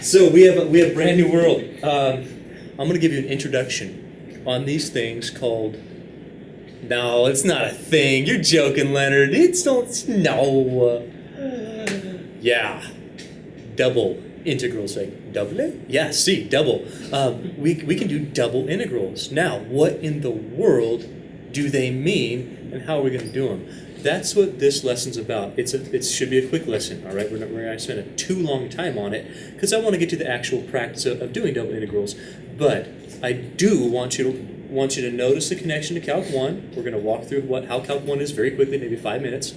So we have a brand new world. I'm going to give you an introduction on these things called. No, it's not a thing. You're joking, Leonard. No. Yeah, double integrals. Like double? Yeah, see, double. We can do double integrals. Now, what in the world do they mean, and how are we going to do them? That's what this lesson's about. It should be a quick lesson, all right? We're not going to spend a too long time on it because I want to get to the actual practice of doing double integrals. But I do want you to notice the connection to Calc 1. We're going to walk through how Calc 1 is very quickly, maybe 5 minutes.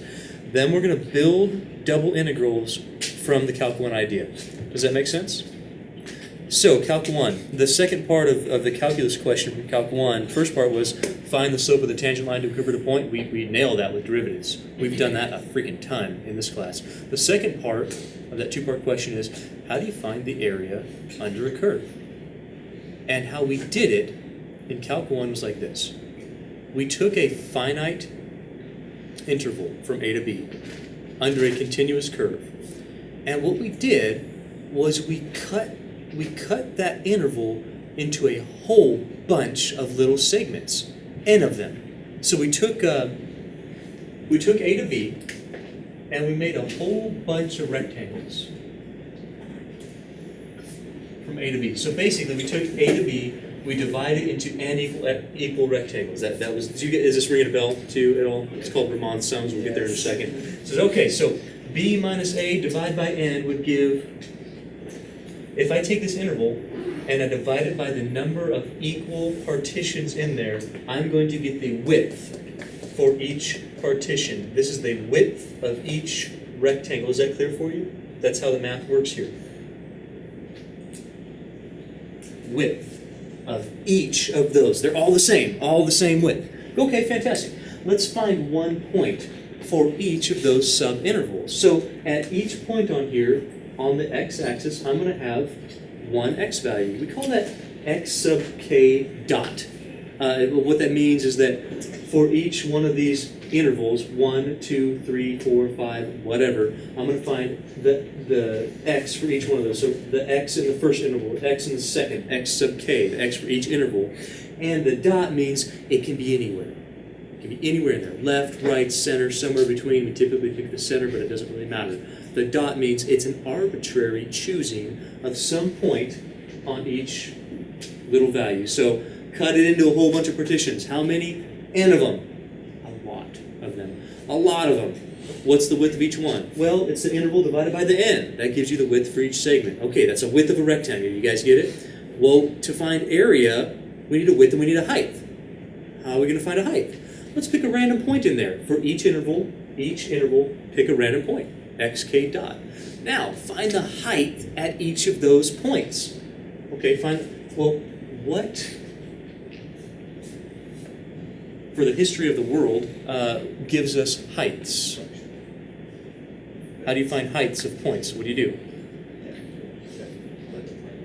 Then we're going to build double integrals from the Calc 1 idea. Does that make sense? So, Calc 1, the second part of the calculus question from Calc 1, first part was find the slope of the tangent line to a curve at a point. We nailed that with derivatives. We've done that a freaking ton in this class. The second part of that two-part question is how do you find the area under a curve? And how we did it in Calc 1 was like this. We took a finite interval from A to B under a continuous curve. And what we did was we cut that interval into a whole bunch of little segments, n of them. So we took A to B, and we made a whole bunch of rectangles from A to B. So basically, we took A to B, we divided into n equal rectangles. That was. Is this ringing a bell to you at all? It's called Ramon's sums. We'll get there in a second. It says okay. So B minus A divided by n would give. If I take this interval and I divide it by the number of equal partitions in there, I'm going to get the width for each partition. This is the width of each rectangle. Is that clear for you? That's how the math works here. Width of each of those. They're all the same width. Okay, fantastic. Let's find one point for each of those sub-intervals. So at each point on here, on the x-axis, I'm going to have one x value. We call that x sub k dot. What that means is that for each one of these intervals, 1, 2, 3, 4, 5, whatever, I'm going to find the x for each one of those. So the x in the first interval, x in the second, x sub k, the x for each interval. And the dot means it can be anywhere. It can be anywhere in there. Left, right, center, somewhere between. We typically pick the center, but it doesn't really matter. The dot means it's an arbitrary choosing of some point on each little value. So cut it into a whole bunch of partitions. How many? N of them. A lot of them. A lot of them. What's the width of each one? Well, it's the interval divided by the n. That gives you the width for each segment. Okay, that's a width of a rectangle. You guys get it? Well, to find area, we need a width and we need a height. How are we going to find a height? Let's pick a random point in there. For each interval, pick a random point. Xk dot. Now, find the height at each of those points. Okay, what, for the history of the world, gives us heights? How do you find heights of points? What do you do?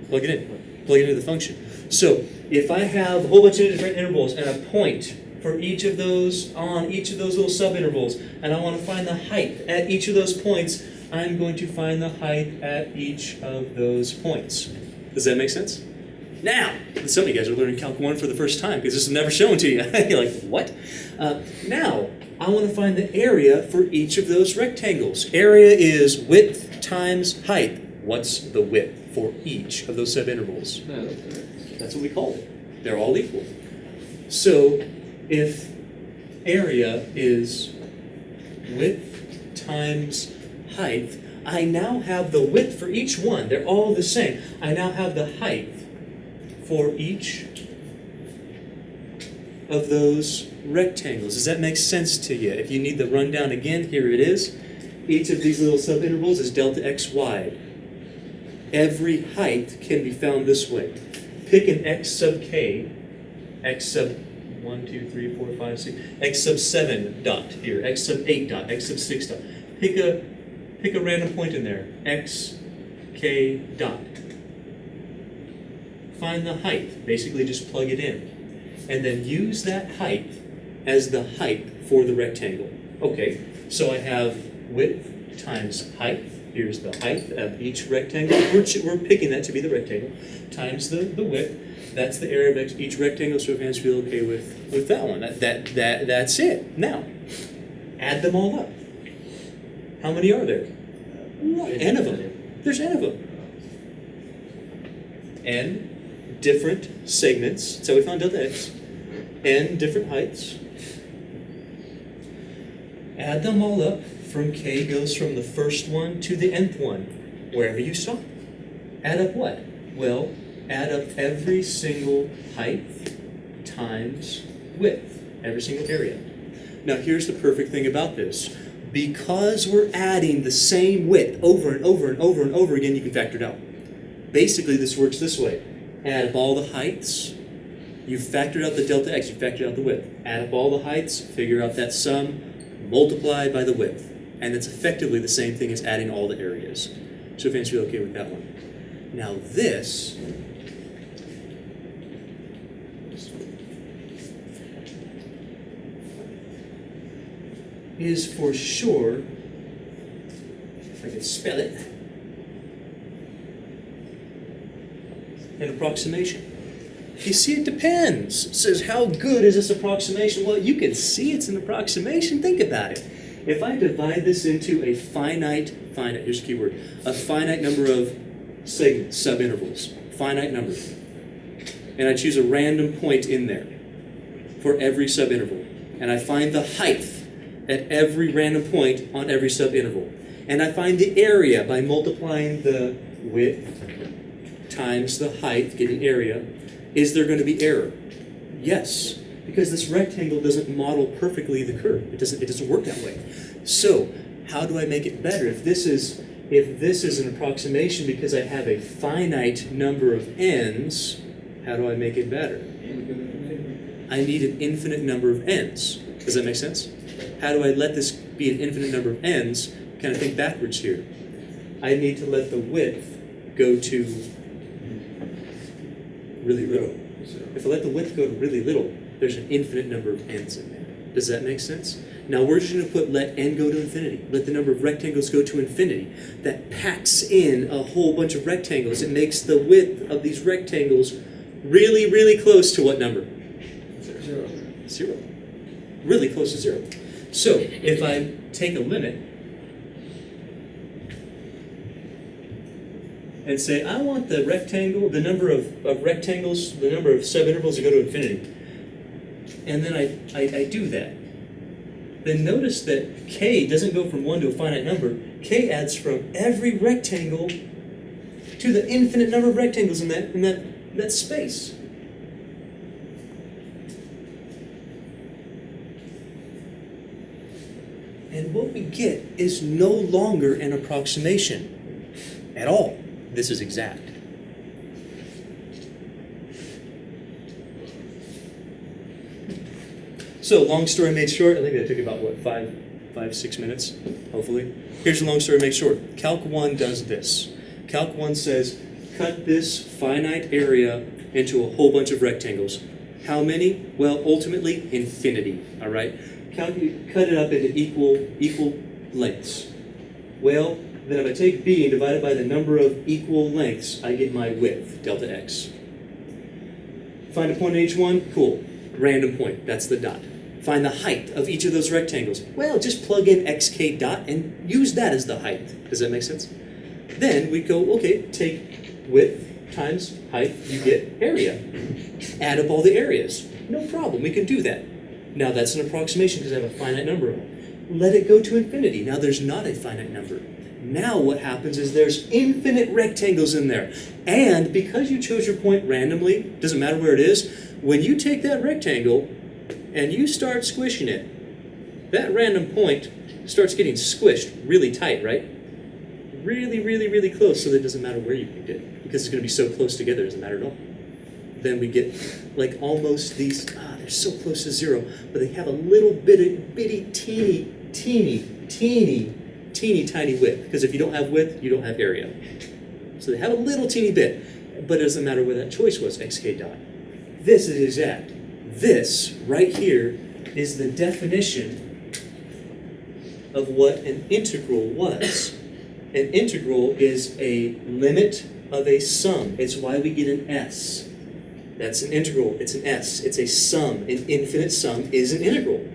Plug it in. Plug it into the function. So, if I have a whole bunch of different intervals and a point for each of those on each of those little subintervals, and I want to find the height at each of those points, I'm going to find the height at each of those points. Does that make sense? Now, some of you guys are learning Calc 1 for the first time because this is never shown to you. You're like, what? Now, I want to find the area for each of those rectangles. Area is width times height. What's the width for each of those subintervals? That's what we call it. They're all equal. So, if area is width times height, I now have the width for each one. They're all the same. I now have the height for each of those rectangles. Does that make sense to you? If you need the rundown again, here it is. Each of these little subintervals is delta x wide. Every height can be found this way. Pick an x sub k, x sub 1, 2, 3, 4, 5, 6, x sub 7 dot here, x sub 8 dot, x sub 6 dot. Pick a random point in there, x, k dot. Find the height, basically just plug it in. And then use that height as the height for the rectangle. Okay, so I have width times height Here's the height of each rectangle. We're picking that to be the rectangle, times the width. That's the area of each rectangle, so if hands feel okay with that one. That's it. Now, add them all up. How many are there? N of them. There's N of them. N different segments. That's how we found delta x. N different heights. Add them all up. From k goes from the first one to the nth one, wherever you stop. Add up what? Well, add up every single height times width, every single area. Now here's the perfect thing about this. Because we're adding the same width over and over and over and over again, you can factor it out. Basically, this works this way. Add up all the heights. You've factored out the delta x, you've factored out the width. Add up all the heights, figure out that sum, multiply by the width. And it's effectively the same thing as adding all the areas. So fans feel okay with that one. Now this is for sure, if I can spell it, an approximation. You see, it depends. It says, how good is this approximation? Well, you can see it's an approximation. Think about it. If I divide this into a finite, here's the key word, a finite number of segments, subintervals, finite number, and I choose a random point in there for every subinterval, and I find the height at every random point on every subinterval, and I find the area by multiplying the width times the height, getting area, is there going to be error? Yes. Because this rectangle doesn't model perfectly the curve. It doesn't work that way. So, how do I make it better? If this is an approximation because I have a finite number of n's, how do I make it better? I need an infinite number of n's. Does that make sense? How do I let this be an infinite number of n's? Kind of think backwards here. I need to let the width go to really little. If I let the width go to really little, there's an infinite number of n's in there. Does that make sense? Now we're just going to put let n go to infinity. Let the number of rectangles go to infinity. That packs in a whole bunch of rectangles. It makes the width of these rectangles really, really close to what number? Zero. Really close to zero. So if I take a limit and say I want the rectangle, the number of rectangles, the number of subintervals to go to infinity, and then I do that, then notice that k doesn't go from 1 to a finite number. K adds from every rectangle to the infinite number of rectangles in that space. And what we get is no longer an approximation at all. This is exact. So, long story made short, I think that took about, 5-6 minutes, hopefully. Here's a long story made short. Calc 1 does this. Calc 1 says, cut this finite area into a whole bunch of rectangles. How many? Well, ultimately, infinity, all right? Cut it up into equal lengths. Well, then if I take b and divide it by the number of equal lengths, I get my width, delta x. Find a point in each one? Cool. Random point, that's the dot. Find the height of each of those rectangles. Well, just plug in xk dot and use that as the height. Does that make sense? Then we go, okay, take width times height, you get area. Add up all the areas. No problem, we can do that. Now that's an approximation because I have a finite number of them. Let it go to infinity. Now there's not a finite number. Now what happens is there's infinite rectangles in there. And because you chose your point randomly, doesn't matter where it is, when you take that rectangle and you start squishing it, that random point starts getting squished really tight, right? Really, really, really close, so that it doesn't matter where you picked it, because it's going to be so close together, it doesn't matter at all. Then we get like almost these, they're so close to zero, but they have a little bitty, teeny tiny width, because if you don't have width, you don't have area. So they have a little teeny bit, but it doesn't matter where that choice was, xk dot. This is exact. This right here is the definition of what an integral was. An integral is a limit of a sum. It's why we get an S. That's an integral. It's an S. It's a sum. An infinite sum is an integral.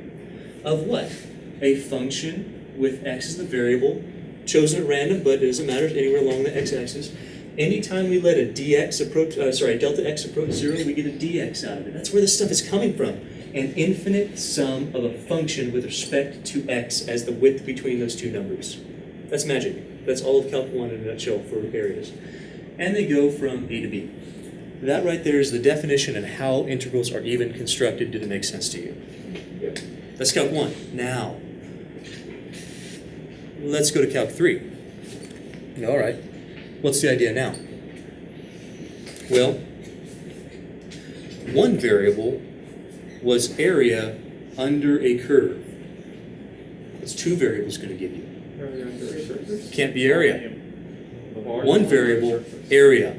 Of what? A function with x as the variable, chosen at random, but it doesn't matter, anywhere along the x-axis. Anytime we let a delta x approach 0, we get a dx out of it. That's where this stuff is coming from. An infinite sum of a function with respect to x as the width between those two numbers. That's magic. That's all of Calc 1 in a nutshell for areas. And they go from A to B. That right there is the definition and how integrals are even constructed. Did it make sense to you? Yep. That's Calc 1. Now, let's go to Calc 3. All right. What's the idea now? Well, one variable was area under a curve. What's two variables going to give you? Can't be area. One variable, area.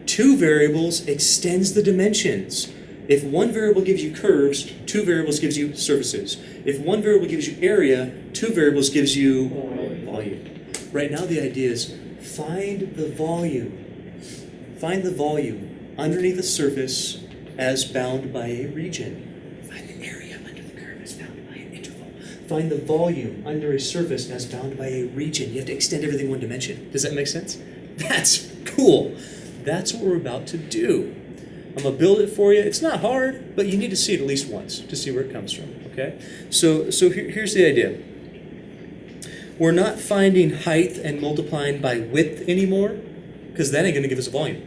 Two variables extends the dimensions. If one variable gives you curves, two variables gives you surfaces. If one variable gives you area, two variables gives you volume. Right now the idea is find the volume underneath the surface as bound by a region. Find the area under the curve as bound by an interval. Find the volume under a surface as bound by a region. You have to extend everything one dimension. Does that make sense? That's cool. That's what we're about to do. I'm going to build it for you. It's not hard, but you need to see it at least once to see where it comes from, okay? So here's the idea. We're not finding height and multiplying by width anymore, because that ain't going to give us a volume.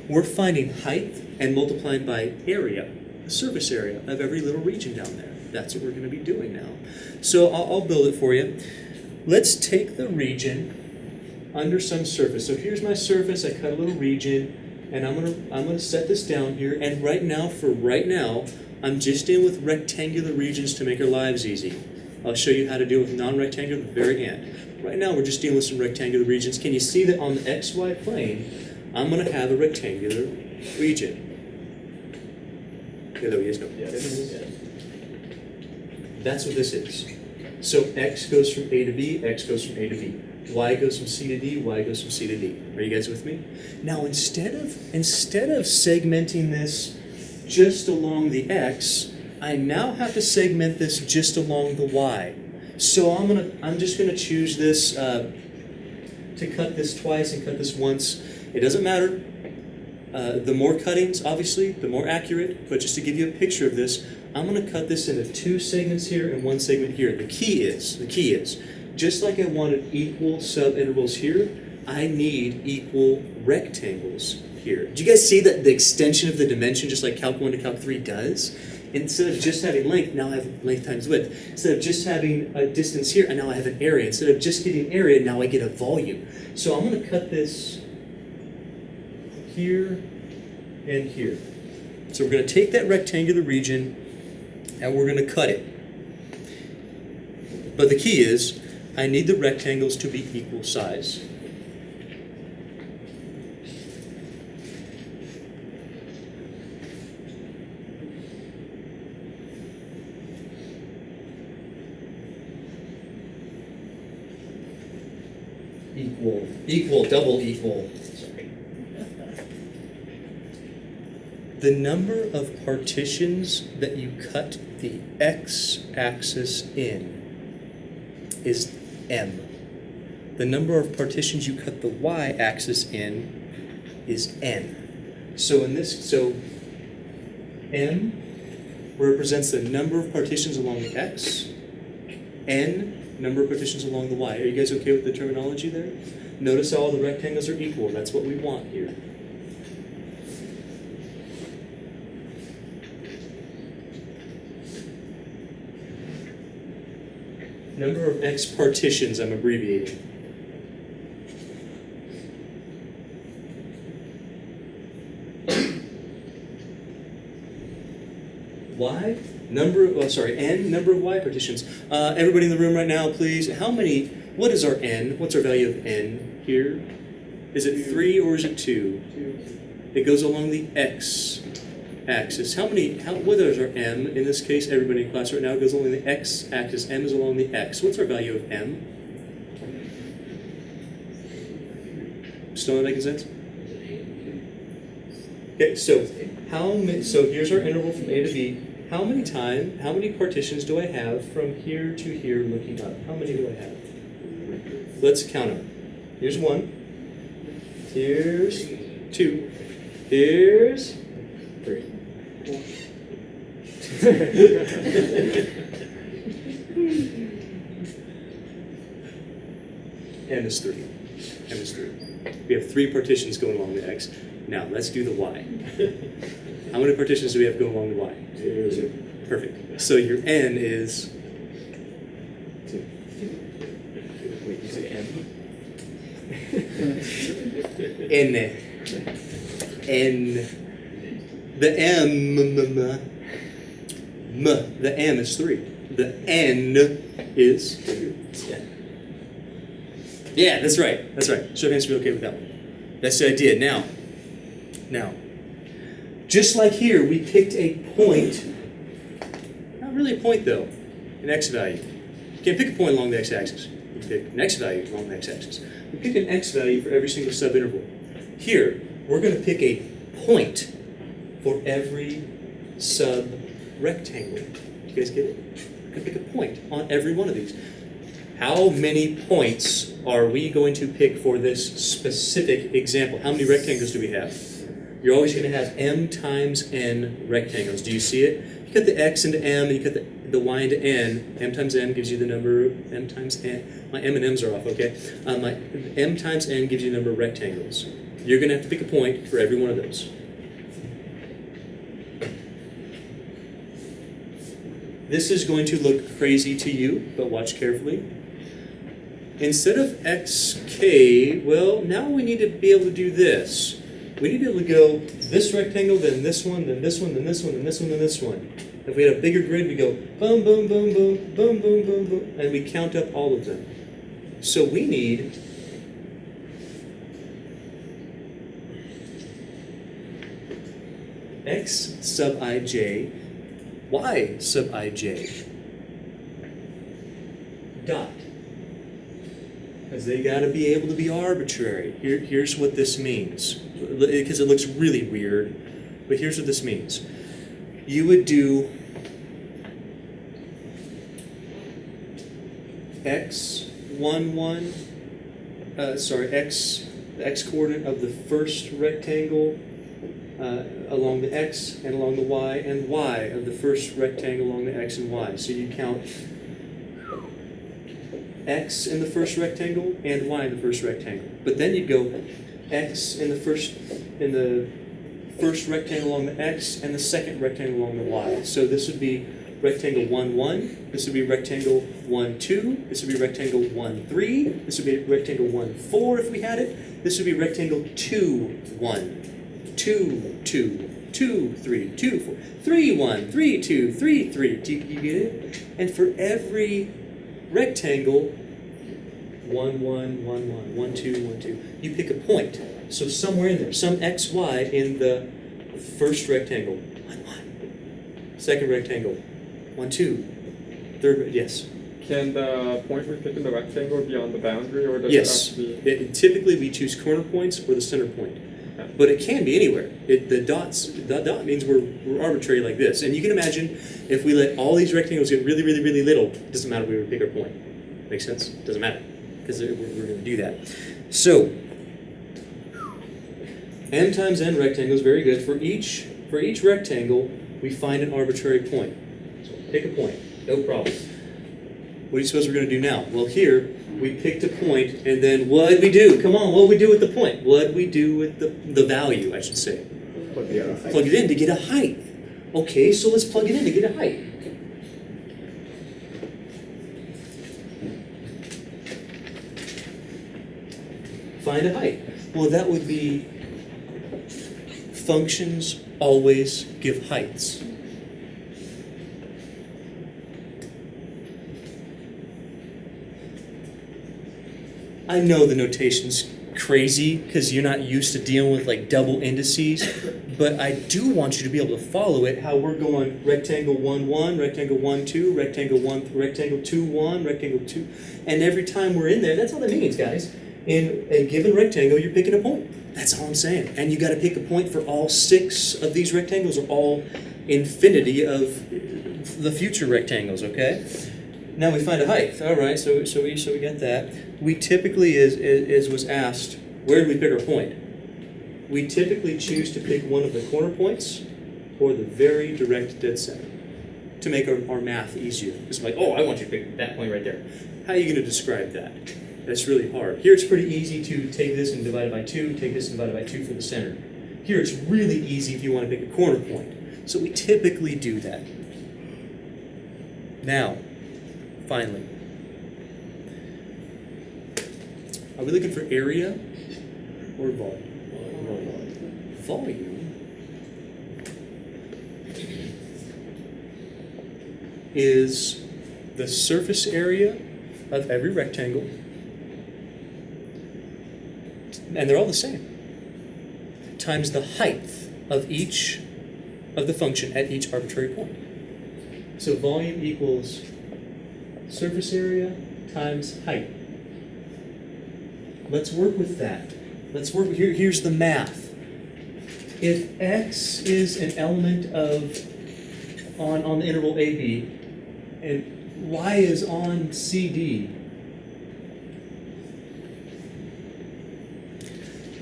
We're finding height and multiplying by area, the surface area of every little region down there. That's what we're going to be doing now. So I'll build it for you. Let's take the region under some surface. So here's my surface. I cut a little region, and I'm gonna set this down here. And right now, I'm just dealing with rectangular regions to make our lives easy. I'll show you how to deal with non-rectangular at the very end. Right now, we're just dealing with some rectangular regions. Can you see that on the XY plane, I'm going to have a rectangular region? Hello, yes, no. Yes. That's what this is. So X goes from A to B, X goes from A to B. Y goes from C to D, Y goes from C to D. Are you guys with me? Now, instead of segmenting this just along the X, I now have to segment this just along the Y. So I'm just gonna choose this to cut this twice and cut this once. It doesn't matter. The more cuttings, obviously, the more accurate. But just to give you a picture of this, I'm gonna cut this into two segments here and one segment here. The key is, just like I wanted equal subintervals here, I need equal rectangles here. Did you guys see that the extension of the dimension, just like Calc 1 to Calc 3 does? Instead of just having length, now I have length times width. Instead of just having a distance here, and now I have an area. Instead of just getting area, now I get a volume. So I'm going to cut this here and here. So we're going to take that rectangular region, and we're going to cut it. But the key is, I need the rectangles to be equal size. Equal, double equal. Sorry. The number of partitions that you cut the x-axis in is m. The number of partitions you cut the y-axis in is n. So m represents the number of partitions along the x, n number of partitions along the y. Are you guys okay with the terminology there? Notice how all the rectangles are equal. That's what we want here. Number of x partitions, I'm abbreviating. Y, n number of y partitions. Everybody in the room right now, please. What is our n? What's our value of n here? Is it 3 or is it 2? It goes along the x-axis. What is our m in this case? Everybody in class right now goes along the x-axis. M is along the x. What's our value of m? Still not making sense? Okay, so so here's our interval from A to B. How many partitions do I have from here to here looking up? How many do I have? Let's count them. Here's 1. Here's 2. Here's 3. M is 3. M is 3. We have 3 partitions going along the X. Now let's do the Y. How many partitions do we have going along the Y? 0. Perfect. So your N is 2. Wait, you say M? N. N. The M. The M is 3. The N is 2. Yeah, that's right. That's right. Show of hands to be okay with that one. That's the idea. Now, just like here, we picked a point. Not really a point though. An x value. You can't pick a point along the x-axis. You can pick an x value along the x-axis. We pick an x value for every single subinterval. Here, we're going to pick a point for every sub-rectangle. You guys get it? We're going to pick a point on every one of these. How many points are we going to pick for this specific example? How many rectangles do we have? You're always going to have m times n rectangles. Do you see it? You cut the x into m, and you cut the y into n. M times n gives you the number m times n. My m and m's are off, okay? My m times n gives you the number of rectangles. You're going to have to pick a point for every one of those. This is going to look crazy to you, but watch carefully. Instead of xk, well, now we need to be able to do this. We need to be able to go this rectangle, then this one, then this one, then this one, then this one, then this one. If we had a bigger grid, we go boom, boom, boom, boom, boom, boom, boom, boom, and we count up all of them. So we need x sub ij, y sub ij, dot. Because they got to be able to be arbitrary. Here's what this means. Because it looks really weird, but here's what this means. You would do x, the x coordinate of the first rectangle along the x and along the y, and y of the first rectangle along the x and y. So you count x in the first rectangle and y in the first rectangle. But then you go x in the first rectangle along the x and the second rectangle along the y. So this would be rectangle 1, 1. This would be rectangle 1, 2. This would be rectangle 1, 3. This would be rectangle 1, 4 if we had it. This would be rectangle 2, 1. 2, 2, 2, 3, 2, 4, 3, 1, 3, 2, 3, 3. Do you get it? And for every rectangle, 1, 1, 1, 1, 1, 2, 1, 2. You pick a point. So somewhere in there, some x, y in the first rectangle, 1, 1. Second rectangle, 1, 2. Third, yes. Can the point we pick in the rectangle be on the boundary, or does Yes. it have to be? Typically, we choose corner points or the center point. But it can be anywhere. The dot means we're arbitrary like this. And you can imagine if we let all these rectangles get really, really, really little, it doesn't matter if we pick our point. Makes sense? Doesn't matter, because we're going to do that. So, m times n rectangles, very good. For each rectangle, we find an arbitrary point. So pick a point, no problem. What do you suppose we're going to do now? Well, here, we picked a point, and then what did we do? Come on, what did we do with the point? What did we do with the value, I should say? Plug Plug it in to get a height. Okay, so let's plug it in to get a height. Find a height. Well, that would be functions always give heights. I know the notation's crazy because you're not used to dealing with like double indices, but I do want you to be able to follow it, how we're going rectangle 1, 1, rectangle 1, 2, rectangle 1, rectangle 2, 1, rectangle 2, and every time we're in there, that's all that means, guys. In a given rectangle, you're picking a point. That's all I'm saying. And you got to pick a point for all 6 of these rectangles, or all infinity of the future rectangles, okay? Now we find a height. All right, so we got that. We typically, as was asked, where do we pick our point? We typically choose to pick one of the corner points or the very direct dead center to make our math easier. It's like, oh, I want you to pick that point right there. How are you going to describe that? That's really hard. Here it's pretty easy to take this and divide it by 2, take this and divide it by 2 for the center. Here it's really easy if you want to pick a corner point. So we typically do that. Now, finally, are we looking for area or volume? Volume is the surface area of every rectangle, and they're all the same, times the height of each of the function at each arbitrary point. So volume equals surface area times height. Let's work with that. Let's work with, here's the math. If x is an element of on the interval AB, and y is on CD,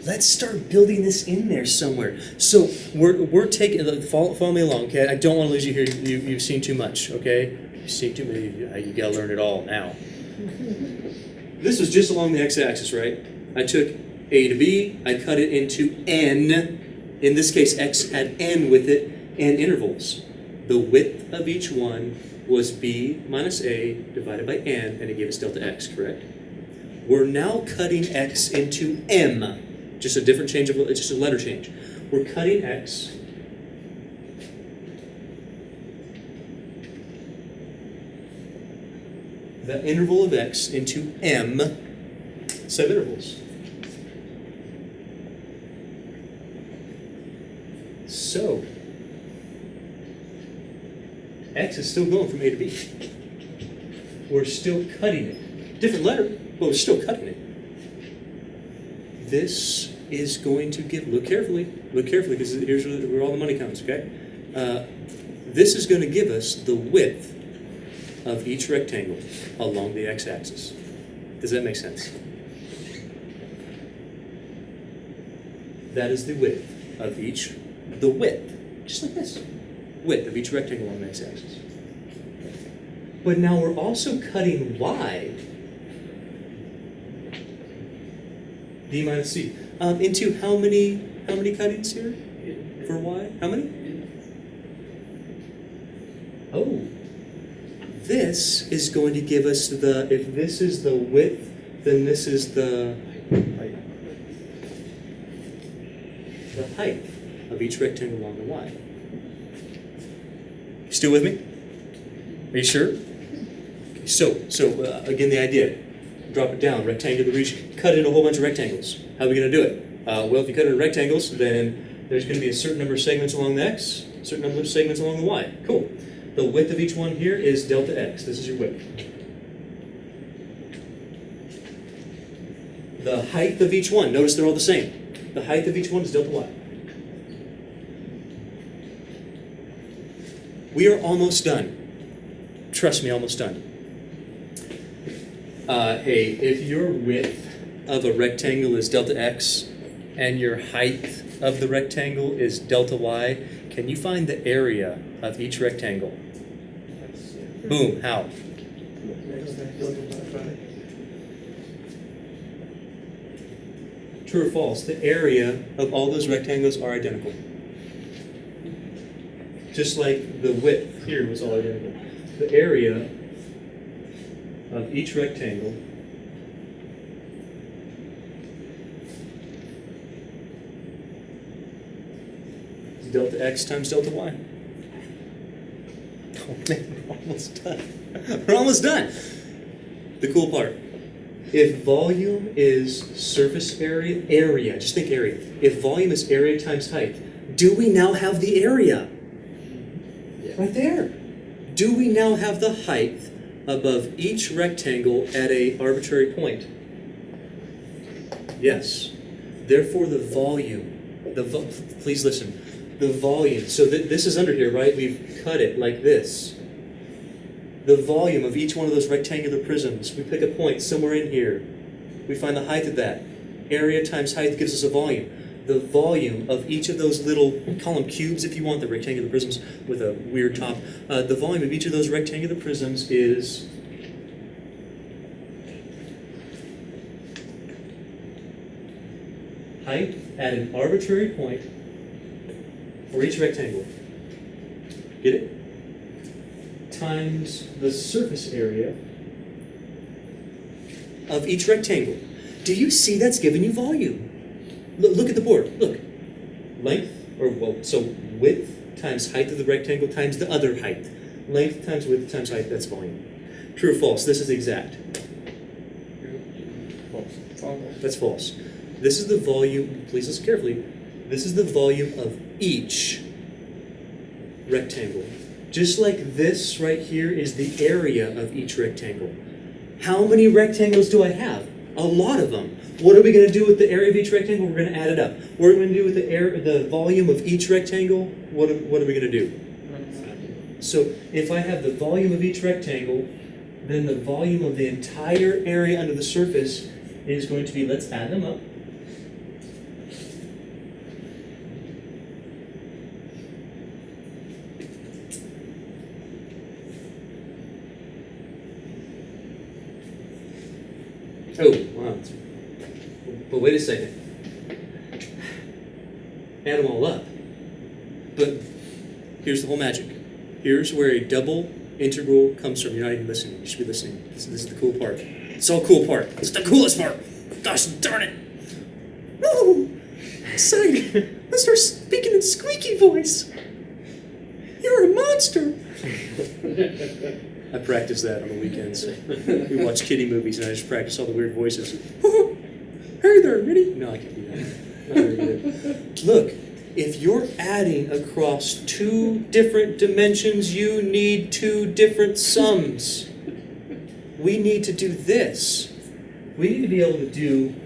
let's start building this in there somewhere. So we're taking, follow me along, okay? I don't want to lose you here. You've seen too much, okay? You've seen too many. You gotta learn it all now. This was just along the x-axis, right? I took A to B, I cut it into n. In this case, x had n with it, and intervals. The width of each one was b minus a divided by n, and it gave us delta x, correct? We're now cutting x into m. Just a different change just a letter change. We're cutting x the interval of x into m subintervals. So x is still going from A to B. We're still cutting it. Different letter, but we're still cutting it. This is going to give, look carefully, because here's where all the money comes, okay? This is going to give us the width of each rectangle along the x-axis. Does that make sense? That is the width of each, just like this, width of each rectangle along the x-axis. But now we're also cutting y, b minus c, into how many cuttings here for y? How many? Oh, this is going to give us the, if this is the width, then this is the height of each rectangle along the y. You still with me? Are you sure? Okay, so again, the idea, drop it down, rectangular region, cut in a whole bunch of rectangles. How are we going to do it? Well, if you cut it in rectangles, then there's going to be a certain number of segments along the x, a certain number of segments along the y. Cool. The width of each one here is delta x. This is your width. The height of each one, notice they're all the same. The height of each one is delta y. We are almost done. Trust me, almost done. Hey, if your width of a rectangle is delta x and your height of the rectangle is delta y, can you find the area of each rectangle? Boom, how? True or false? The area of all those rectangles are identical. Just like the width here was all identical. The area of each rectangle is delta x times delta y. Oh man, we're almost done. We're almost done. The cool part. If volume is surface area, just think area. If volume is area times height, do we now have the area? Right there. Do we now have the height above each rectangle at an arbitrary point? Yes. Therefore, the volume, please listen, the volume, so this is under here, right? We've cut it like this. The volume of each one of those rectangular prisms, we pick a point somewhere in here. We find the height of that. Area times height gives us a volume. The volume of each of those little, call them cubes if you want, the rectangular prisms with a weird top. The volume of each of those rectangular prisms is height at an arbitrary point for each rectangle. Get it? Times the surface area of each rectangle. Do you see that's giving you volume? Look at the board. Look. Length, so width times height of the rectangle times the other height. Length times width times height, that's volume. True or false? This is exact. False. That's false. This is the volume, please listen carefully. This is the volume of each rectangle. Just like this right here is the area of each rectangle. How many rectangles do I have? A lot of them. What are we going to do with the area of each rectangle? We're going to add it up. What are we going to do with the volume of each rectangle? What are we going to do? So if I have the volume of each rectangle, then the volume of the entire area under the surface is going to be, let's add them up. Oh, wow. But wait a second. Add them all up. But here's the whole magic. Here's where a double integral comes from. You're not even listening. You should be listening. This is the cool part. It's all cool part. It's the coolest part. Gosh darn it. Woo! Excited. Let's start speaking in squeaky voice. You're a monster. I practice that on the weekends. We watch kiddie movies and I just practice all the weird voices. Hey there, Minnie. No, I can't do that. Not very good. Look, if you're adding across two different dimensions, you need two different sums. We need to do this. We need to be able to do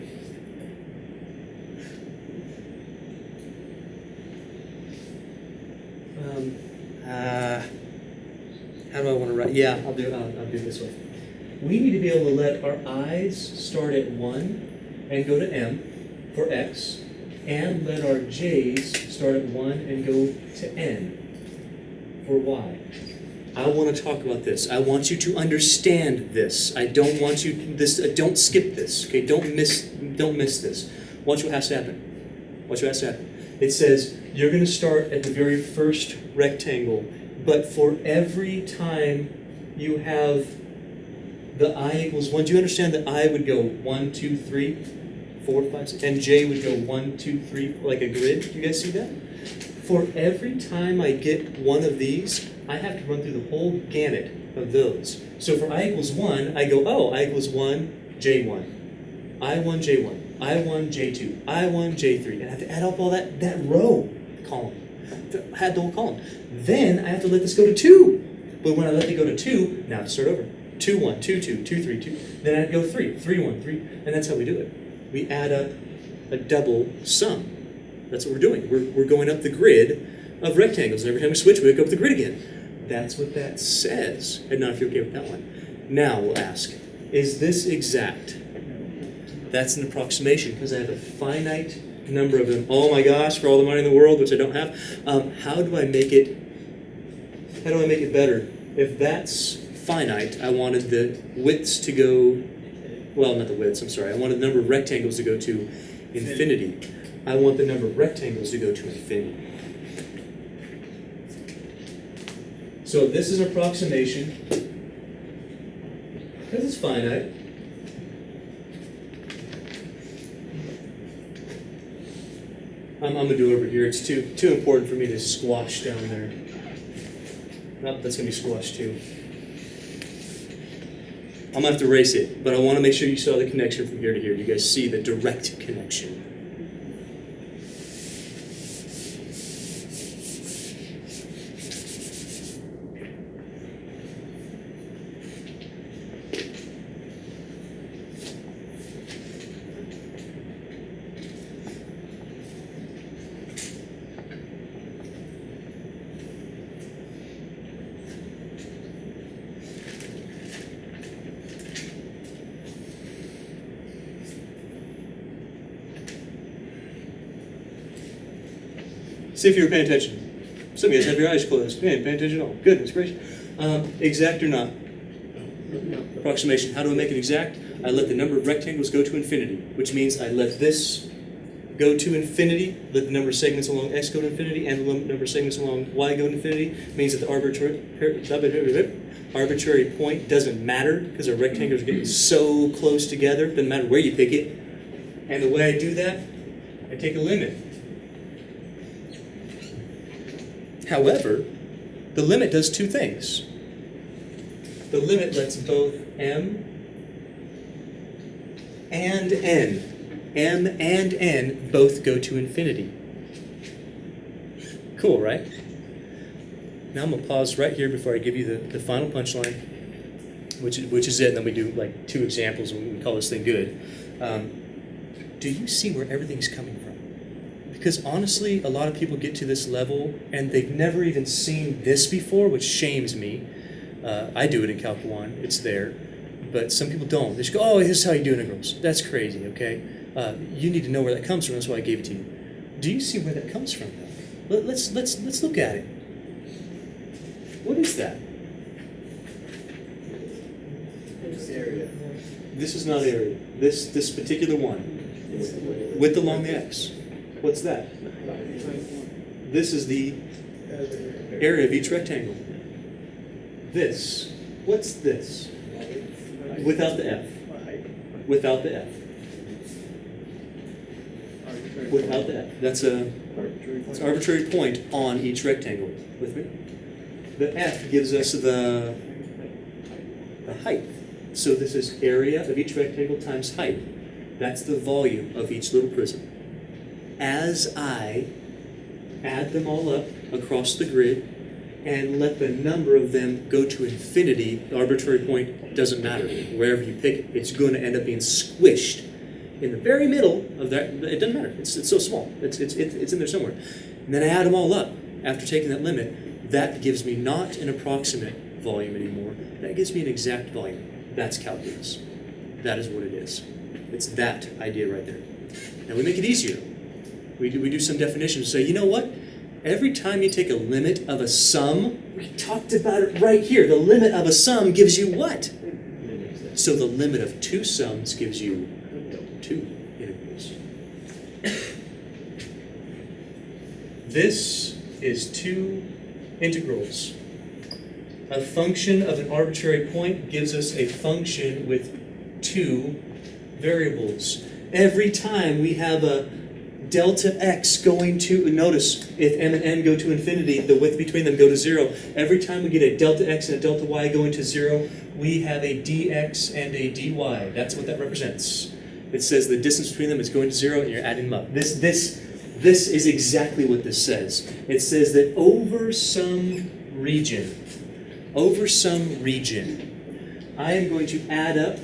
how do I want to write? Yeah, I'll do it this way. We need to be able to let our i's start at 1 and go to m for x, and let our j's start at 1 and go to n for y. I want to talk about this. I want you to understand this. I don't want you don't skip this. Okay, don't miss this. Watch what has to happen. Watch what has to happen. It says you're going to start at the very first rectangle, but for every time you have the I equals 1, do you understand that I would go 1, 2, 3, 4, 5, 6, and J would go 1, 2, 3, like a grid? Do you guys see that? For every time I get one of these, I have to run through the whole gamut of those. So for I equals 1, I go, I equals 1, J1, I1, J1, I1, J2, I1, J3, and I have to add up all that row column. Had the whole column. Then I have to let this go to 2. But when I let it go to 2, now I have to start over. 2, 1, 2, 2, 2, 3, 2. Then I have to go 3, 3, 1, 3. And that's how we do it. We add up a double sum. That's what we're doing. We're going up the grid of rectangles. And every time we switch, we go up the grid again. That's what that says. And now if you're okay with that one. Now we'll ask, is this exact? That's an approximation because I have a finite number of them. Oh my gosh, for all the money in the world, which I don't have. How do I make it better? If that's finite, I wanted the widths to go, well, not the widths, I'm sorry. I wanted the number of rectangles to go to infinity. I want the number of rectangles to go to infinity. So this is an approximation, because it's finite. I'm going to do it over here. It's too important for me to squash down there. Nope, that's going to be squashed too. I'm going to have to erase it, but I want to make sure you saw the connection from here to here. You guys see the direct connection. See if you were paying attention. Some of you guys have your eyes closed. You ain't paying attention at all. Goodness gracious. Exact or not? Approximation. How do I make it exact? I let the number of rectangles go to infinity, which means I let this go to infinity, let the number of segments along x go to infinity, and the number of segments along y go to infinity. Means that the arbitrary point doesn't matter because our rectangles are getting so close together. Doesn't matter where you pick it. And the way I do that, I take a limit. However, the limit does two things. The limit lets both m and n both go to infinity. Cool, right? Now I'm going to pause right here before I give you the final punchline, which is it, and then we do like 2 examples and we call this thing good. Do you see where everything's coming from? Because honestly, a lot of people get to this level and they've never even seen this before, which shames me. I do it in Calc 1, it's there. But some people don't. They just go, oh, this is how you do integrals. That's crazy, okay? You need to know where that comes from, that's why I gave it to you. Do you see where that comes from, though? Let's look at it. What is that? Area. This is not area. This particular one. Width along the x. What's that? This is the area of each rectangle. This. What's this? Without the f. Without the f. Without the f. That's an arbitrary point on each rectangle. With me? The f gives us the height. So this is area of each rectangle times height. That's the volume of each little prism. As I add them all up across the grid and let the number of them go to infinity, the arbitrary point doesn't matter. Wherever you pick it, it's going to end up being squished in the very middle of that. It doesn't matter. It's so small. It's in there somewhere. And then I add them all up after taking that limit. That gives me not an approximate volume anymore. That gives me an exact volume. That's calculus. That is what it is. It's that idea right there. Now we make it easier. We do some definitions. Say, you know what? Every time you take a limit of a sum, we talked about it right here. The limit of a sum gives you what? So the limit of 2 sums gives you 2 integrals. This is 2 integrals. A function of an arbitrary point gives us a function with 2 variables. Every time we have a delta x going to, notice if m and n go to infinity, the width between them go to 0. Every time we get a delta x and a delta y going to 0, we have a dx and a dy. That's what that represents. It says the distance between them is going to 0 and you're adding them up. This is exactly what this says. It says that over some region, I am going to add up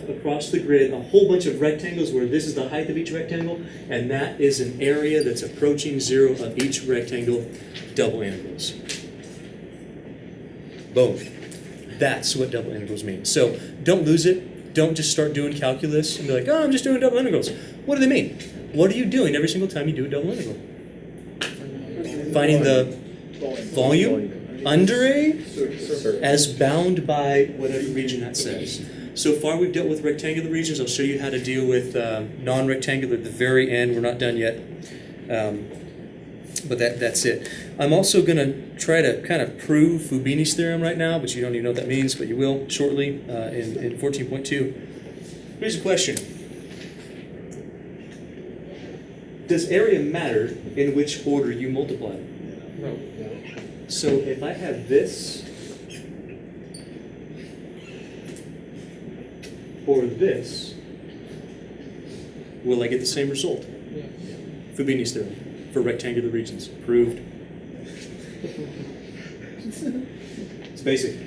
across the grid a whole bunch of rectangles where this is the height of each rectangle, and that is an area that's approaching 0 of each rectangle, double integrals. Boom. That's what double integrals mean. So don't lose it. Don't just start doing calculus and be like, oh, I'm just doing double integrals. What do they mean? What are you doing every single time you do a double integral? Finding the volume under A as bound by whatever region that says. So far we've dealt with rectangular regions. I'll show you how to deal with non-rectangular at the very end. We're not done yet. But that's it. I'm also going to try to kind of prove Fubini's theorem right now, but you don't even know what that means, but you will shortly in 14.2. Here's a question. Does area matter in which order you multiply? No. So if I have this or this, will I get the same result? Yeah. Fubini's theorem for rectangular regions. Proved. It's basic.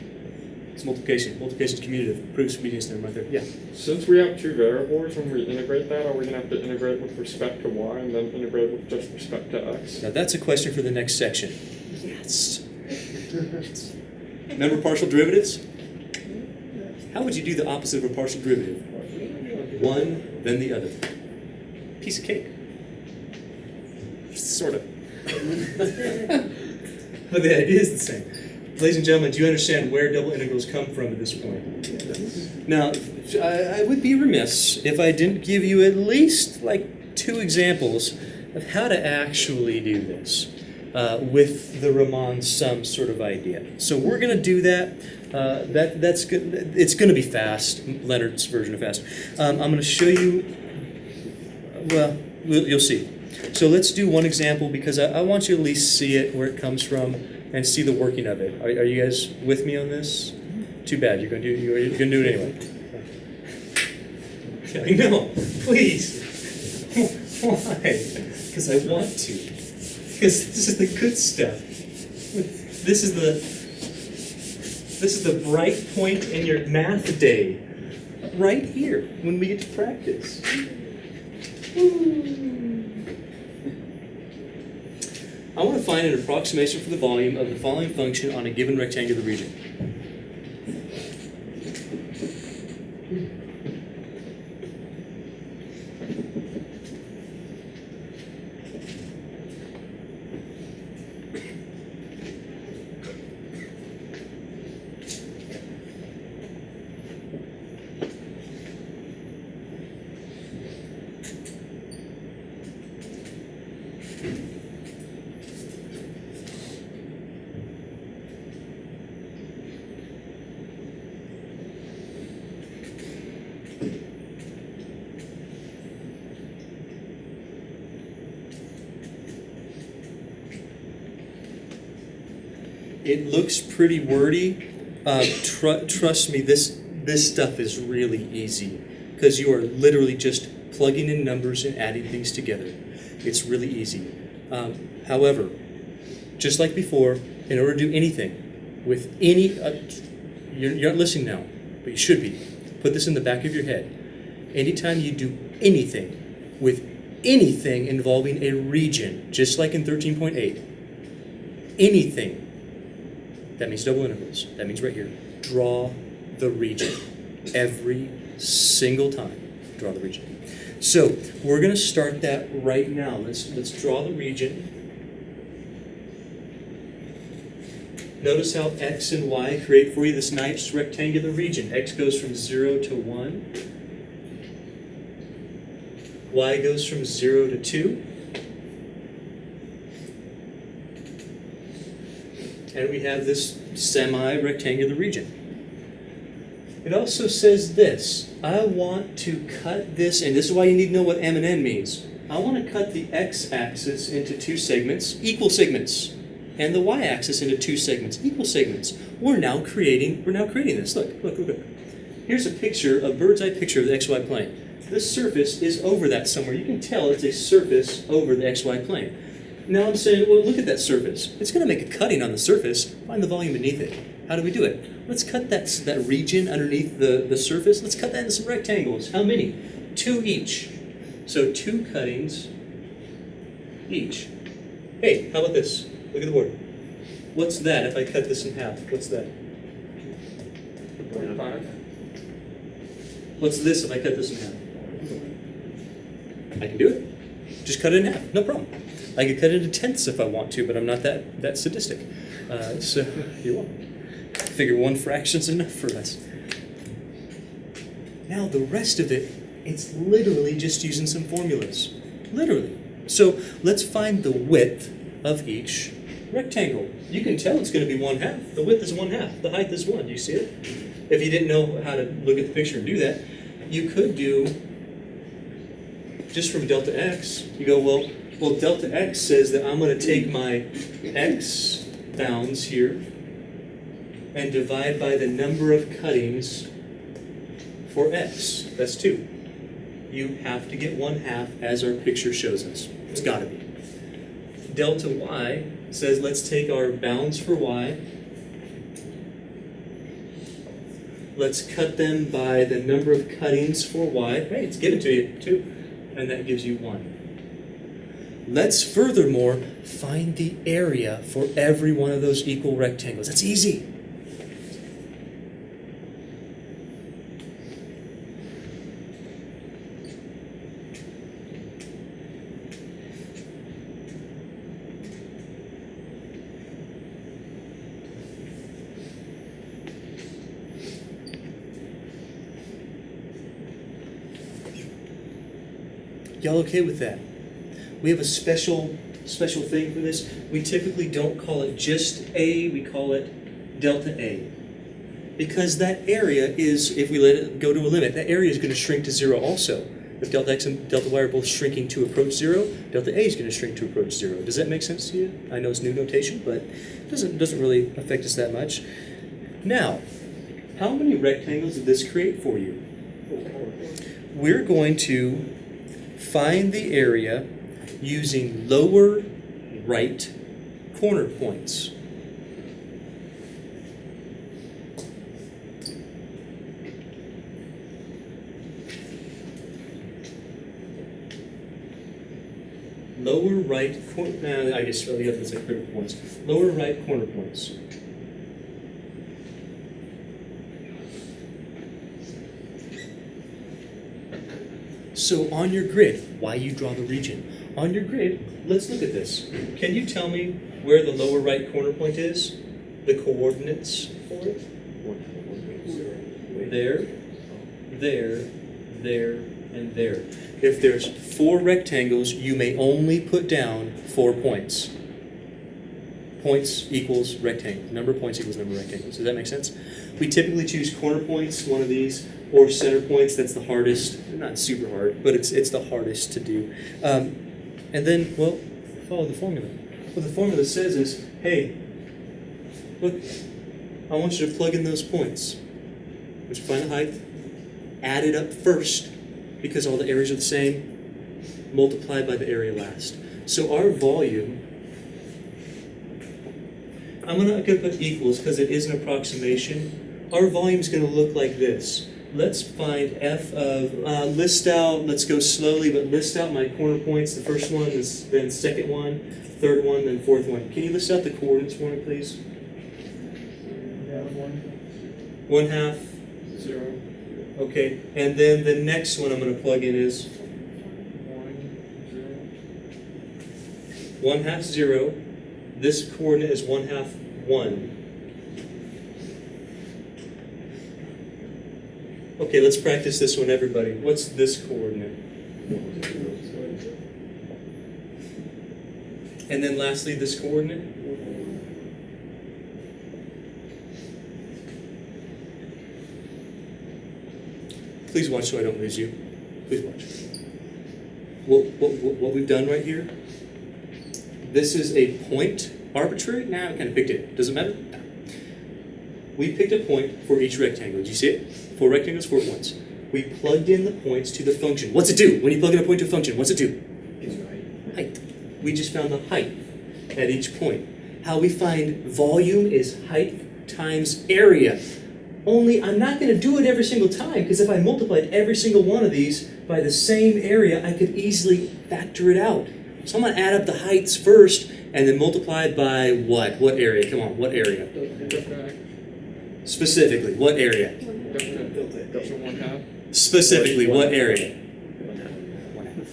It's multiplication. Multiplication is commutative. Proves Fubini's theorem right there. Yeah. Since we have 2 variables, when we integrate that, are we going to have to integrate with respect to y and then integrate with just respect to x? Now that's a question for the next section. Yes. Remember partial derivatives? How would you do the opposite of a partial derivative? One, then the other. Piece of cake. Sort of. But the idea is the same. Ladies and gentlemen, do you understand where double integrals come from at this point? Now, I would be remiss if I didn't give you at least like 2 examples of how to actually do this with the Riemann sum sort of idea. So we're going to do that. That's good. It's going to be fast, Leonard's version of fast. I'm going to show you, well, you'll see. So let's do one example because I want you to at least see it, where it comes from, and see the working of it. Are you guys with me on this? Too bad. You're going to do it anyway. I know. Please. Why? Because I want to. Because this is the good stuff. This is the bright point in your math day. Right here, when we get to practice. I want to find an approximation for the volume of the following function on a given rectangular region. It looks pretty wordy. Trust me, this stuff is really easy because you are literally just plugging in numbers and adding things together. It's really easy. However, just like before, in order to do anything with any, you're not listening now, but you should be. Put this in the back of your head. Anytime you do anything with anything involving a region, just like in 13.8, anything, that means double integrals. That means right here, draw the region. Every single time, draw the region. So we're going to start that right now. Let's draw the region. Notice how x and y create for you this nice rectangular region. X goes from 0 to 1. Y goes from 0 to 2. And we have this semi-rectangular region. It also says this. I want to cut this, and this is why you need to know what M and N means. I want to cut the x-axis into 2 segments, equal segments, and the y-axis into 2 segments, equal segments. We're now creating this. Look. Here's a picture, a bird's eye picture of the xy plane. This surface is over that somewhere. You can tell it's a surface over the xy plane. Now I'm saying, well, look at that surface. It's going to make a cutting on the surface. Find the volume beneath it. How do we do it? Let's cut that region underneath the surface. Let's cut that into some rectangles. How many? 2 each. So 2 cuttings each. Hey, how about this? Look at the board. What's that if I cut this in half? What's that? 0.5. What's this if I cut this in half? I can do it. Just cut it in half. No problem. I could cut it into tenths if I want to, but I'm not that sadistic. So you're welcome. Figure 1 fraction's enough for us. Now the rest of it, it's literally just using some formulas. Literally. So let's find the width of each rectangle. You can tell it's going to be 1/2. The width is 1/2. The height is 1. Do you see it? If you didn't know how to look at the picture and do that, you could do just from delta x. You go, well, delta x says that I'm going to take my x bounds here and divide by the number of cuttings for x. That's 2. You have to get 1/2 as our picture shows us. It's got to be. Delta y says let's take our bounds for y. Let's cut them by the number of cuttings for y. Hey, it's given to you, 2. And that gives you 1. Let's furthermore find the area for every one of those equal rectangles. That's easy. Y'all okay with that? We have a special thing for this. We typically don't call it just A, we call it delta A. Because that area is, if we let it go to a limit, that area is going to shrink to 0 also. If delta x and delta y are both shrinking to approach 0, delta A is going to shrink to approach 0. Does that make sense to you? I know it's new notation, but it doesn't really affect us that much. Now, how many rectangles did this create for you? We're going to find the area using lower right corner points. Lower right corner, I guess the others are critical points. Lower right corner points. So on your grid, why you draw the region? On your grid, let's look at this. Can you tell me where the lower right corner point is? The coordinates for it? There, and there. If there's 4 rectangles, you may only put down 4 points. Points equals rectangle. Number of points equals number of rectangles. Does that make sense? We typically choose corner points, one of these, or center points. That's the hardest. Not super hard, but it's the hardest to do. And then, well, follow the formula. What the formula says is, hey, look, I want you to plug in those points. Which find the height, add it up first, because all the areas are the same, multiplied by the area last. So our volume, I'm going to put equals because it is an approximation. Our volume is going to look like this. Let's find f of, list out, let's go slowly, but list out my corner points. The first one, is then second one, third one, then fourth one. Can you list out the coordinates for me, please? 1/2. 0. Okay, and then the next one I'm going to plug in is 1/2 0. This coordinate is 1/2 1. Okay, let's practice this one, everybody. What's this coordinate? And then lastly, this coordinate? Please watch so I don't lose you. Please watch. What we've done right here, this is a point. Arbitrary? Nah, I kind of picked it. Does it matter? No. We picked a point for each rectangle. Did you see it? 4 rectangles, 4 points. We plugged in the points to the function. What's it do? When you plug in a point to a function, what's it do? Height. We just found the height at each point. How we find volume is height times area. Only I'm not going to do it every single time, because if I multiplied every single one of these by the same area, I could easily factor it out. So I'm going to add up the heights first, and then multiply by what? What area? Come on, what area? Specifically, what area? Delta 1/2. Specifically, what area? 1/2.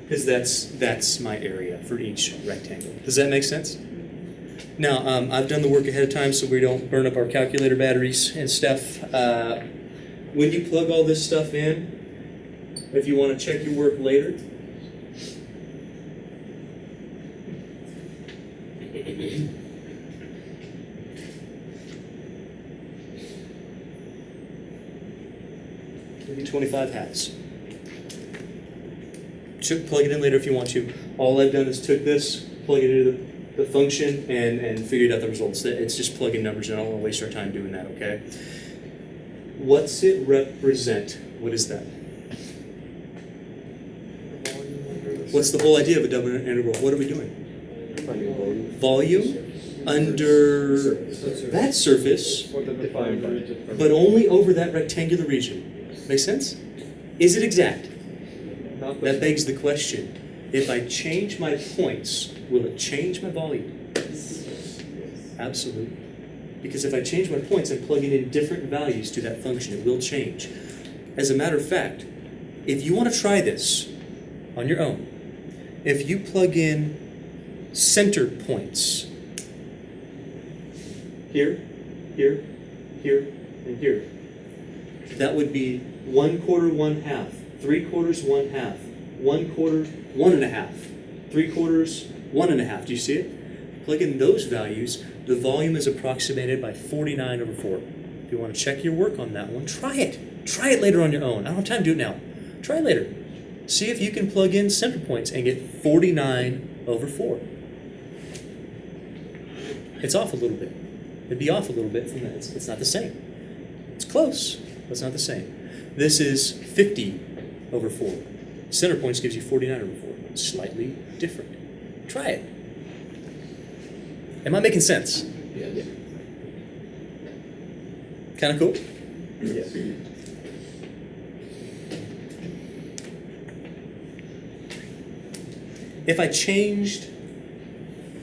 Because that's my area for each rectangle. Does that make sense? Now, I've done the work ahead of time so we don't burn up our calculator batteries and stuff. When you plug all this stuff in, if you want to check your work later, maybe 25 halves. Plug it in later if you want to. All I've done is took this, plug it into the function, and figured out the results. It's just plugging numbers in. I don't want to waste our time doing that, okay? What's it represent? What is that? What's the whole idea of a double integral? What are we doing? Volume under that surface, What the defined region. but only over that rectangular region. Make sense? Is it exact? Not That begs the question. If I change my points, will it change my volume? Absolutely. Because if I change my points, I'm plugging in different values to that function. It will change. As a matter of fact, if you want to try this on your own, if you plug in center points here, here, here, and here, that would be 1/4, 1/2. 3/4, 1/2. 1/4, 1.5. 3/4, 1.5. Do you see it? Plug in those values. The volume is approximated by 49/4. If you want to check your work on that one, try it. Try it later on your own. I don't have time to do it now. Try it later. See if you can plug in center points and get 49/4. It's off a little bit. It'd be off a little bit from that. It's not the same. It's close, but it's not the same. This is 50/4. Center points gives you 49/4. Slightly different. Try it. Am I making sense? Yes. Kind of cool? Yes. If I changed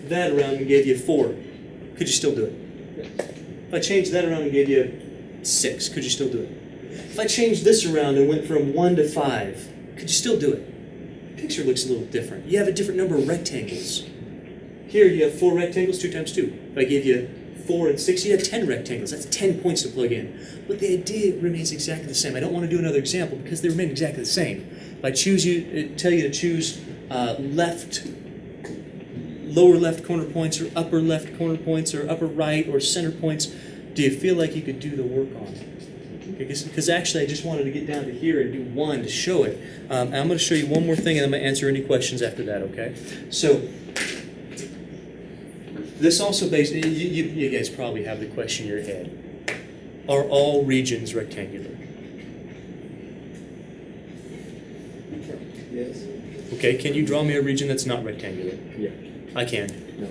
that around and gave you 4, could you still do it? If I changed that around and gave you 6, could you still do it? If I changed this around and went from 1 to 5, could you still do it? The picture looks a little different. You have a different number of rectangles. Here you have 4 rectangles, 2 times 2. If I gave you 4 and 6, you have 10 rectangles. That's 10 points to plug in. But the idea remains exactly the same. I don't want to do another example because they remain exactly the same. If I tell you to choose lower left corner points or upper left corner points or upper right or center points, do you feel like you could do the work on it? Because actually I just wanted to get down to here and do one to show it. I'm going to show you one more thing and I'm going to answer any questions after that, okay? So this also you guys probably have the question in your head. Are all regions rectangular? Yes. Okay, can you draw me a region that's not rectangular? Yeah. I can. No.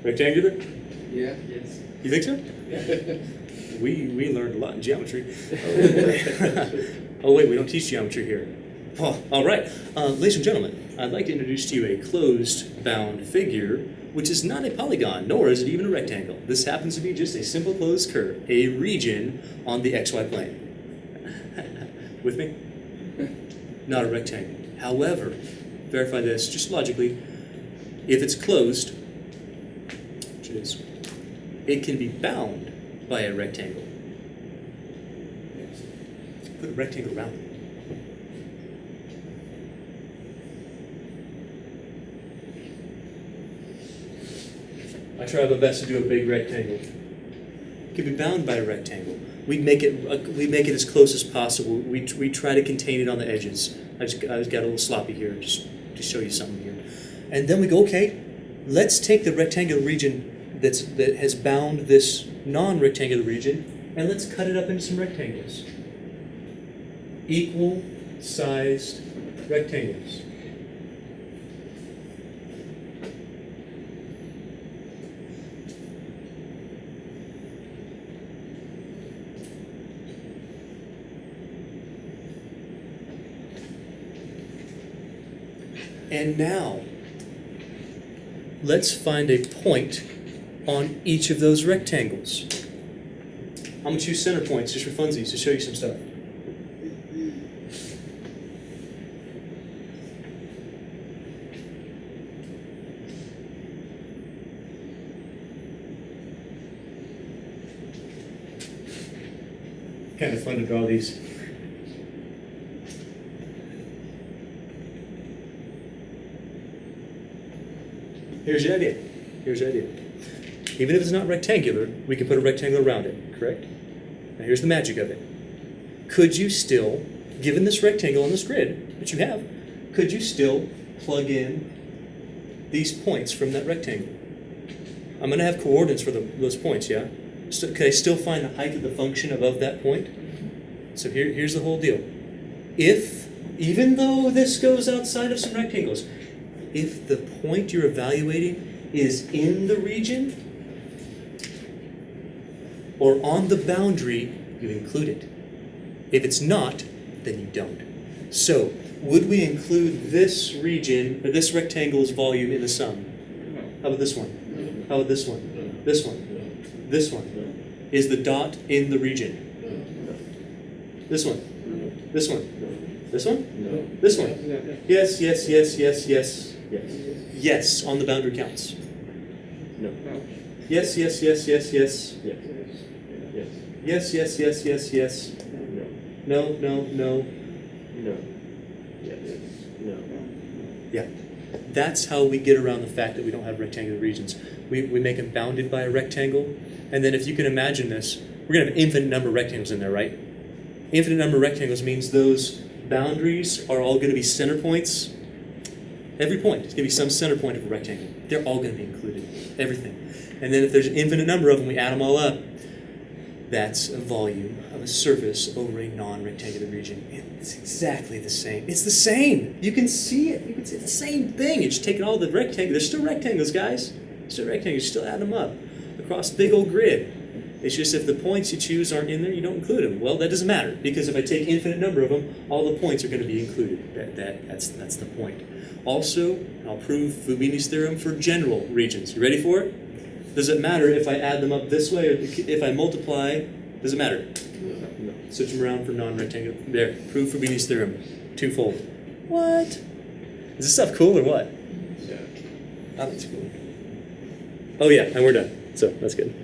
Rectangular? Yeah. Yes. You think so? Yeah. We learned a lot in geometry. Oh wait, we don't teach geometry here. Oh, all right. Ladies and gentlemen, I'd like to introduce to you a closed bound figure, which is not a polygon, nor is it even a rectangle. This happens to be just a simple closed curve, a region on the XY plane. With me? Not a rectangle. However, verify this just logically. If it's closed, which is, it can be bound by a rectangle. Put a rectangle around it. I try my best to do a big rectangle. It can be bound by a rectangle. We make it as close as possible. We try to contain it on the edges. I just got a little sloppy here, just to show you something here. And then we go, okay, let's take the rectangular region that has bound this non-rectangular region, and let's cut it up into some rectangles. Equal sized rectangles. And now, let's find a point on each of those rectangles. I'm going to choose center points just for funsies to show you some stuff. Kind of fun to draw these. Here's the idea. Here's the idea. Even if it's not rectangular, we can put a rectangle around it, correct? Now here's the magic of it. Could you still, given this rectangle on this grid that you have, could you still plug in these points from that rectangle? I'm going to have coordinates for those points, yeah? So could I still find the height of the function above that point? So here's the whole deal. If, even though this goes outside of some rectangles, if the point you're evaluating is in the region or on the boundary, you include it. If it's not, then you don't. So, would we include this region, or this rectangle's volume in the sum? How about this one? How about this one? This one? This one? is the dot in the region? This one. This one. This one? No. This one. No. Yes, yes, yes, yes, yes. Yes. Yes, on the boundary counts. No. Yes, yes, yes, yes, yes. Yes. Yes. Yes, yes, yes, yes, yes. No. No, no, no. No. Yes. No. Yeah. That's how we get around the fact that we don't have rectangular regions. We make them bounded by a rectangle, and then if you can imagine this, we're going to have an infinite number of rectangles in there, right? Infinite number of rectangles means those boundaries are all going to be center points. Every point is going to be some center point of a rectangle. They're all going to be included, everything. And then if there's an infinite number of them, we add them all up. That's a volume of a surface over a non-rectangular region. It's exactly the same. It's the same. You can see it. You can see the same thing. You're just taking all the rectangles. They're still rectangles, guys. Still rectangles. You still add them up across the big old grid. It's just if the points you choose aren't in there, you don't include them. Well, that doesn't matter because if I take infinite number of them, all the points are going to be included. That's the point. Also, I'll prove Fubini's theorem for general regions. You ready for it? Does it matter if I add them up this way or if I multiply? Does it matter? No. Switch them around for non-rectangular. There, prove Fubini's theorem. Twofold. What? Is this stuff cool or what? Yeah. I think it's cool. Oh yeah, and we're done. So that's good.